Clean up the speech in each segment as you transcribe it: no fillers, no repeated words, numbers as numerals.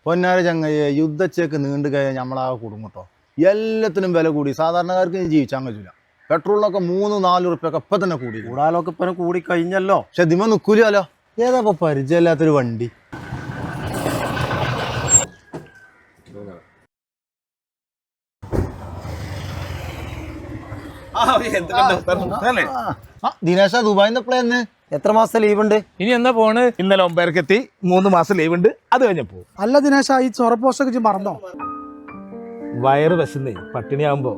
പൊന്നാര ചങ്ങയെ യുദ്ധച്ചേക്ക് നീണ്ടു കഴിഞ്ഞാൽ നമ്മളാകെ കുടുങ്ങട്ടോ. എല്ലാത്തിനും വില കൂടി, സാധാരണക്കാർക്ക് ജീവിച്ചാൻ കഴിയില്ല. പെട്രോളിനൊക്കെ 3-4 റുപ്യൊക്കെ ഇപ്പം തന്നെ കൂടി. കൂടാലൊക്കെ ഇപ്പം കൂടി കഴിഞ്ഞല്ലോ. പക്ഷെ ദിമ നിൽക്കൂലോ. ഏതാ ഇപ്പം പരിചയമില്ലാത്തൊരു വണ്ടി? ദിനേശ ദുബായിന്ന് എപ്പോഴാന്ന്? എത്ര മാസം ലീവ് ഉണ്ട്? ഇനി എന്താ പോണ്? ഇന്നലെ 9 എത്തി, 3 മാസം ലീവ് ഉണ്ട്. അത് കഴിഞ്ഞപ്പോ അല്ല ദിനേശ, ഈ ചൊറപ്പോസ്റ്റൊക്കെ മറന്നോ? വയറ് വിശന്നേ പട്ടിണിയാകുമ്പോ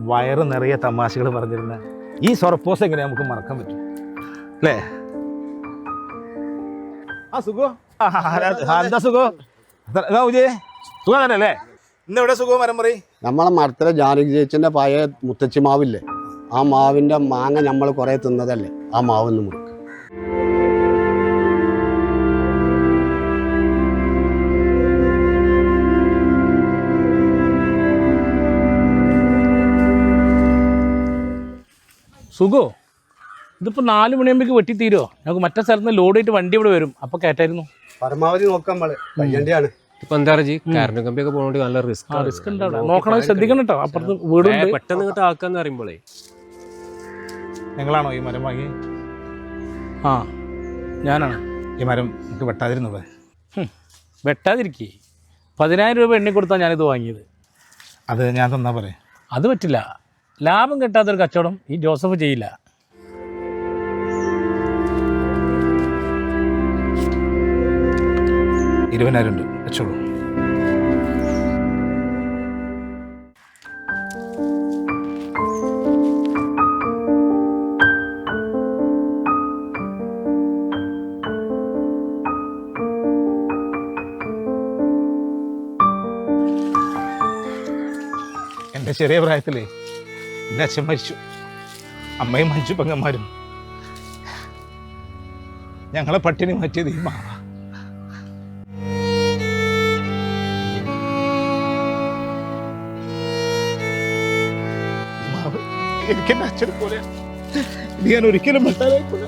വയറ് നിറയെ തമാശകൾ പറഞ്ഞിരുന്ന ഈ സൊറപ്പോസ് എങ്ങനെ നമുക്ക് മറക്കാൻ പറ്റും അല്ലേ? സുഖോ എന്താ സുഖോ സുഖം തന്നെ അല്ലേ? ഇന്നെവിടെ സുഖം മരം പറയും? നമ്മളെ മരത്തിലെ ജാനകി ചേച്ചിൻ്റെ പഴയ മുത്തച്ചി മാവില്ലേ, ആ മാവിൻ്റെ മാങ്ങ നമ്മൾ കുറേ തിന്നതല്ലേ, ആ മാവൊന്ന് മുറിക്കും. സുഖോ, ഇതിപ്പോൾ 4 മണിയാകുമ്പോഴേക്ക് വെട്ടിത്തീരുമോ? ഞങ്ങൾക്ക് മറ്റേ സ്ഥലത്ത് നിന്ന് ലോഡ് ആയിട്ട് വണ്ടി ഇവിടെ വരും, അപ്പോൾ കയറ്റായിരുന്നു. പരമാവധി നോക്കാം നമ്മള്, കയ്യണ്ടിയാണ്. ഇപ്പൊ എന്താ കറണ്ട് കമ്പിയൊക്കെ പോകേണ്ടി നല്ല റിസ്ക് ഉണ്ടാവും. നോക്കണം, ശ്രദ്ധിക്കണം കേട്ടോ. അപ്പുറത്ത് വീടുണ്ട്, പെട്ടെന്ന് ഇങ്ങോട്ട് ആക്കാന്ന് അറിയുമ്പോളേ. നിങ്ങളാണോ ഈ മരം വാങ്ങി? ആ, ഞാനാണ്. ഈ മരം നമുക്ക് വെട്ടാതിരുന്നത്? വെട്ടാതിരിക്കേ. 10,000 രൂപ എണ്ണി കൊടുത്താൽ ഞാനിത് വാങ്ങിയത്. അത് ഞാൻ തന്നാ പറയാം. അത് പറ്റില്ല. ലാഭം കിട്ടാത്തൊരു കച്ചവടം ഈ ജോസഫ് ചെയ്യില്ല. $20,000 വെച്ചോളൂ. എൻ്റെ ചെറിയ പ്രായത്തിലേ എൻ്റെ അച്ഛൻ മരിച്ചു, അമ്മയും മരിച്ചു, പെങ്ങന്മാരും. ഞങ്ങളെ പട്ടിണി മാറ്റിയത് ഈ മാവ. എനിക്ക് എൻ്റെ അച്ഛനെ പോലെ ഇത് ഞാൻ ഒരിക്കലും വെട്ടാനായിക്കൂല.